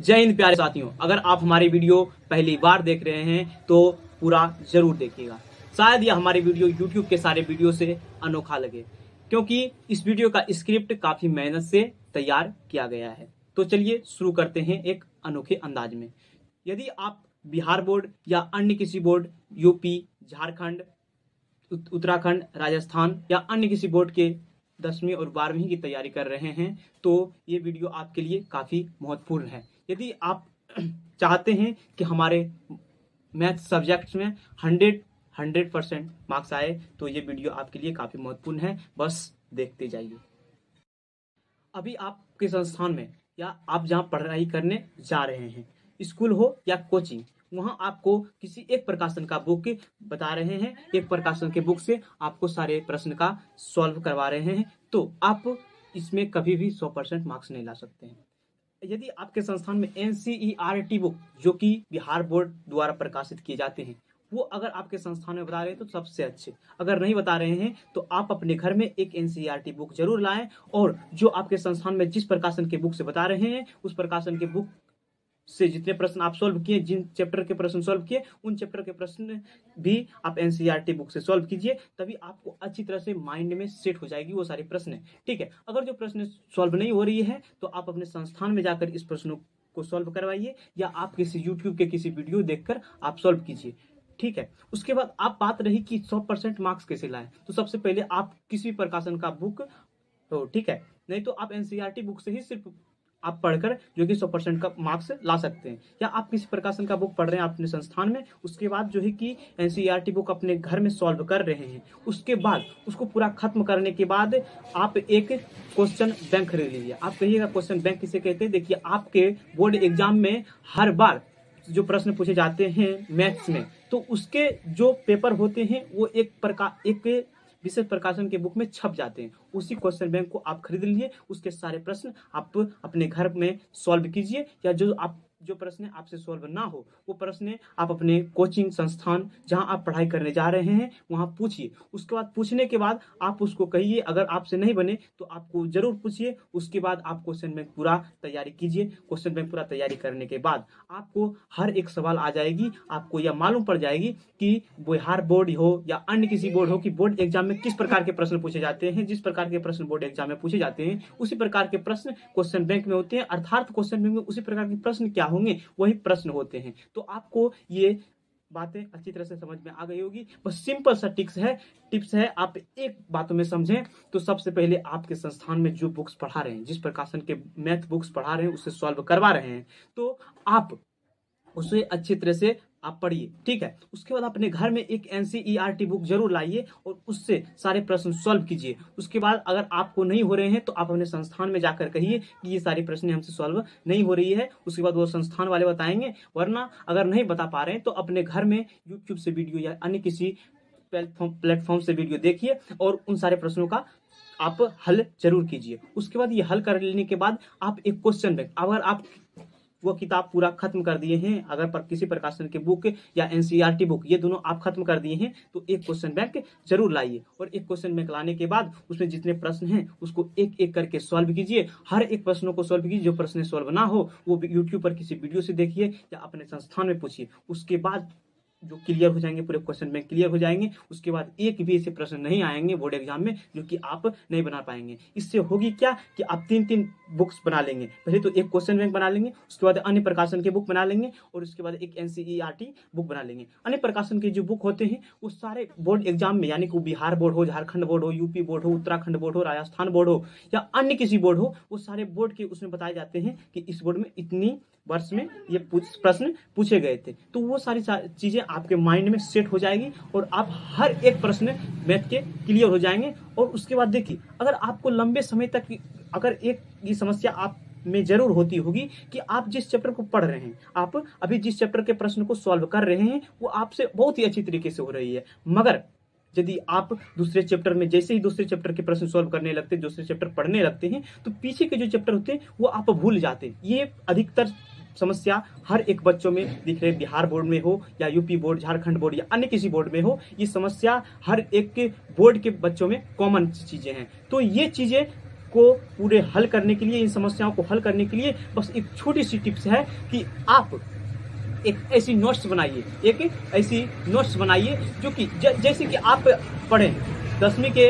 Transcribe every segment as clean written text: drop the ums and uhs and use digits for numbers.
जय हिंद प्यारे साथियों। अगर आप हमारी वीडियो पहली बार देख रहे हैं तो पूरा जरूर देखिएगा। शायद यह हमारी वीडियो YouTube के सारे वीडियो से अनोखा लगे, क्योंकि इस वीडियो का स्क्रिप्ट काफी मेहनत से तैयार किया गया है। तो चलिए शुरू करते हैं एक अनोखे अंदाज में। यदि आप बिहार बोर्ड या अन्य किसी बोर्ड, यूपी, झारखंड, उत्तराखंड, राजस्थान या अन्य किसी बोर्ड के 10वीं और 12वीं की तैयारी कर रहे हैं तो ये वीडियो आपके लिए काफ़ी महत्वपूर्ण है। यदि आप चाहते हैं कि हमारे मैथ सब्जेक्ट्स में 100% मार्क्स आए तो ये वीडियो आपके लिए काफ़ी महत्वपूर्ण है। बस देखते जाइए। अभी आपके संस्थान में या आप जहाँ पढ़ाई करने जा रहे हैं, स्कूल हो या कोचिंग, वहाँ आपको किसी एक प्रकाशन का बुक बता रहे हैं, एक प्रकाशन के बुक से आपको सारे प्रश्न का सॉल्व करवा रहे हैं, तो आप इसमें कभी भी 100% मार्क्स नहीं ला सकते हैं। यदि आपके संस्थान में NCERT बुक, जो कि बिहार बोर्ड द्वारा प्रकाशित किए जाते हैं, वो अगर आपके संस्थान में बता रहे हैं तो सबसे अच्छे। अगर नहीं बता रहे हैं तो आप अपने घर में एक NCERT बुक जरूर लाएं, और जो आपके संस्थान में जिस प्रकाशन के बुक से बता रहे हैं उस प्रकाशन के बुक से जितने प्रश्न आप सॉल्व किए, जिन चैप्टर के प्रश्न सॉल्व किए, उन चैप्टर के प्रश्न भी आप NCERT बुक से सॉल्व कीजिए। तभी आपको अच्छी तरह से माइंड में सेट हो जाएगी वो सारे प्रश्न। ठीक है, अगर जो प्रश्न सॉल्व नहीं हो रही है तो आप अपने संस्थान में जाकर इस प्रश्नों को सॉल्व करवाइए, या आप किसी YouTube के किसी वीडियो देखकर आप सॉल्व कीजिए। ठीक है, उसके बाद आप बात रही कि 100% मार्क्स कैसे लाएं, तो सबसे पहले आप किसी प्रकाशन का बुक हो, ठीक है, नहीं तो आप NCERT बुक से ही सिर्फ आप पढ़कर जो कि 100% का मार्क्स ला सकते हैं। या आप किसी प्रकाशन का बुक पढ़ रहे हैं अपने संस्थान में, उसके बाद जो है कि NCERT बुक अपने घर में सॉल्व कर रहे हैं, उसके बाद उसको पूरा खत्म करने के बाद आप एक क्वेश्चन बैंक खरीद लीजिए। आप कहिएगा क्वेश्चन बैंक किसे कहते हैं? देखिए, आपके बोर्ड एग्जाम में हर बार जो प्रश्न पूछे जाते हैं मैथ्स में, तो उसके जो पेपर होते हैं वो एक विशेष प्रकाशन के बुक में छप जाते हैं। उसी क्वेश्चन बैंक को आप खरीद लीजिए, उसके सारे प्रश्न आप अपने घर में सॉल्व कीजिए, या जो प्रश्न आपसे सॉल्व ना हो वो प्रश्न आप अपने कोचिंग संस्थान जहां आप पढ़ाई करने जा रहे हैं वहां पूछिए। उसके बाद पूछने के बाद आप उसको कहिए, अगर आपसे नहीं बने तो आपको जरूर पूछिए। उसके बाद आप क्वेश्चन बैंक पूरा तैयारी कीजिए। क्वेश्चन बैंक पूरा तैयारी करने के बाद आपको हर एक सवाल आ जाएगी, आपको यह मालूम पड़ जाएगी कि बिहार बोर्ड हो या अन्य किसी बोर्ड हो कि बोर्ड एग्जाम में किस प्रकार के प्रश्न पूछे जाते हैं। जिस प्रकार के प्रश्न बोर्ड एग्जाम में पूछे जाते हैं उसी प्रकार के प्रश्न क्वेश्चन बैंक में होते हैं, अर्थात क्वेश्चन बैंक में उसी प्रकार के प्रश्न क्या होंगे वही प्रश्न होते हैं। तो आपको ये बातें अच्छी तरह से समझ में आ गई होगी। बस सिंपल सा टिप्स है, आप एक बातों में समझें तो सबसे पहले आपके संस्थान में जो बुक्स पढ़ा रहे हैं, जिस प्रकाशन के मैथ बुक्स पढ़ा रहे हैं, उससे सॉल्व करवा रहे हैं, तो आप उसे अच्छी तरह से आप पढ़िए। ठीक है, उसके बाद अपने घर में एक NCERT बुक जरूर लाइए और उससे सारे प्रश्न सॉल्व कीजिए। उसके बाद अगर आपको नहीं हो रहे हैं तो आप अपने संस्थान में जाकर कहिए कि ये सारे प्रश्न हमसे सॉल्व नहीं हो रही है। उसके बाद वो संस्थान वाले बताएंगे, वरना अगर नहीं बता पा रहे हैं तो अपने घर में YouTube से वीडियो या अन्य किसी प्लेटफॉर्म से वीडियो देखिए और उन सारे प्रश्नों का आप हल जरूर कीजिए। उसके बाद ये हल कर लेने के बाद आप एक क्वेश्चन बैंक, अगर आप वो किताब पूरा खत्म कर दिए हैं, अगर किसी प्रकाशन के बुक या NCERT बुक ये दोनों आप खत्म कर दिए हैं तो एक क्वेश्चन बैंक जरूर लाइए। और एक क्वेश्चन बैंक लाने के बाद उसमें जितने प्रश्न हैं उसको एक एक करके सॉल्व कीजिए। हर एक प्रश्नों को सॉल्व कीजिए। जो प्रश्न सॉल्व ना हो वो YouTube पर किसी वीडियो से देखिए या अपने संस्थान में पूछिए। उसके बाद जो क्लियर हो जाएंगे, पूरे क्वेश्चन बैंक क्लियर हो जाएंगे, उसके बाद एक भी ऐसे प्रश्न नहीं आएंगे बोर्ड एग्जाम में जो कि आप नहीं बना पाएंगे। इससे होगी क्या कि आप 3 बुक्स बना लेंगे। पहले तो एक क्वेश्चन बैंक बना लेंगे, उसके बाद अन्य प्रकाशन के बुक बना लेंगे, और उसके बाद एक NCERT बुक बना लेंगे। अन्य प्रकाशन के जो बुक होते हैं वो सारे बोर्ड एग्जाम में, यानी कि बिहार बोर्ड हो, झारखंड बोर्ड हो, यूपी बोर्ड हो, उत्तराखंड बोर्ड हो, राजस्थान बोर्ड हो या अन्य किसी बोर्ड हो, वो सारे बोर्ड के उसमें बताए जाते हैं कि इस बोर्ड में इतनी वर्ष में ये प्रश्न पूछे गए थे। तो वो सारी चीजें आपके माइंड में सेट हो जाएगी और आप हर एक प्रश्न मैथ के क्लियर हो जाएंगे। और उसके बाद देखिए, अगर आपको लंबे समय तक अगर एक ये समस्या आप में जरूर होती होगी कि आप जिस चैप्टर को पढ़ रहे हैं, आप अभी जिस चैप्टर के प्रश्न को सॉल्व कर रहे हैं वो आपसे बहुत ही अच्छी तरीके से हो रही है, मगर यदि आप दूसरे चैप्टर में जैसे ही दूसरे चैप्टर के प्रश्न सॉल्व करने लगते हैं, दूसरे चैप्टर पढ़ने लगते हैं, तो पीछे के जो चैप्टर होते हैं वो आप भूल जाते हैं। ये अधिकतर समस्या हर एक बच्चों में दिख रही है, बिहार बोर्ड में हो या यूपी बोर्ड, झारखंड बोर्ड या अन्य किसी बोर्ड में हो, ये समस्या हर एक के बोर्ड के बच्चों में कॉमन चीजें हैं। तो ये चीजें को पूरे हल करने के लिए, इन समस्याओं को हल करने के लिए बस एक छोटी सी टिप्स है कि आप एक ऐसी नोट्स बनाइए, एक ऐसी नोट्स बनाइए जो कि जैसे कि आप पढ़ें 10वीं के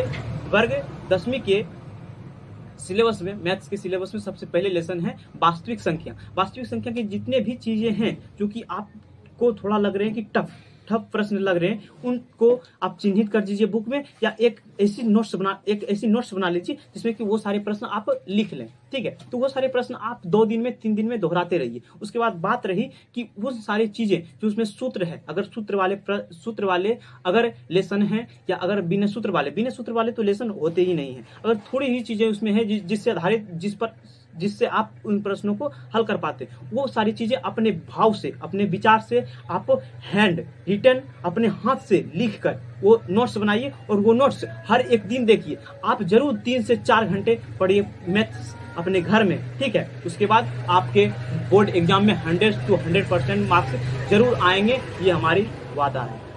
वर्ग 10वीं के सिलेबस में, मैथ्स के सिलेबस में सबसे पहले लेसन है वास्तविक संख्या। वास्तविक संख्या की जितने भी चीजें हैं जो कि आपको थोड़ा लग रहे हैं कि टफ प्रश्न लग रहे हैं, उनको आप चिन्हित कर दीजिए बुक में, या एक ऐसी नोट्स बना लीजिए जिसमें कि वो सारे प्रश्न आप लिख लें। ठीक है, तो वो सारे प्रश्न आप 2 दिन में 3 दिन में दोहराते रहिए। उसके बाद बात रही कि वो सारी चीजें जो उसमें सूत्र है, अगर सूत्र वाले अगर लेसन है, या अगर बिना सूत्र वाले तो लेसन होते ही नहीं है। अगर थोड़ी ही चीजें उसमें है जिससे आधारित जिससे आप उन प्रश्नों को हल कर पाते, वो सारी चीजें अपने भाव से, अपने विचार से आप हैंड रिटन अपने हाथ से लिख कर वो नोट्स बनाइए, और वो नोट्स हर एक दिन देखिए। आप जरूर 3 से 4 घंटे पढ़िए मैथ्स अपने घर में। ठीक है, उसके बाद आपके बोर्ड एग्जाम में 100 to 100% मार्क्स जरूर आएंगे, ये हमारी वादा है।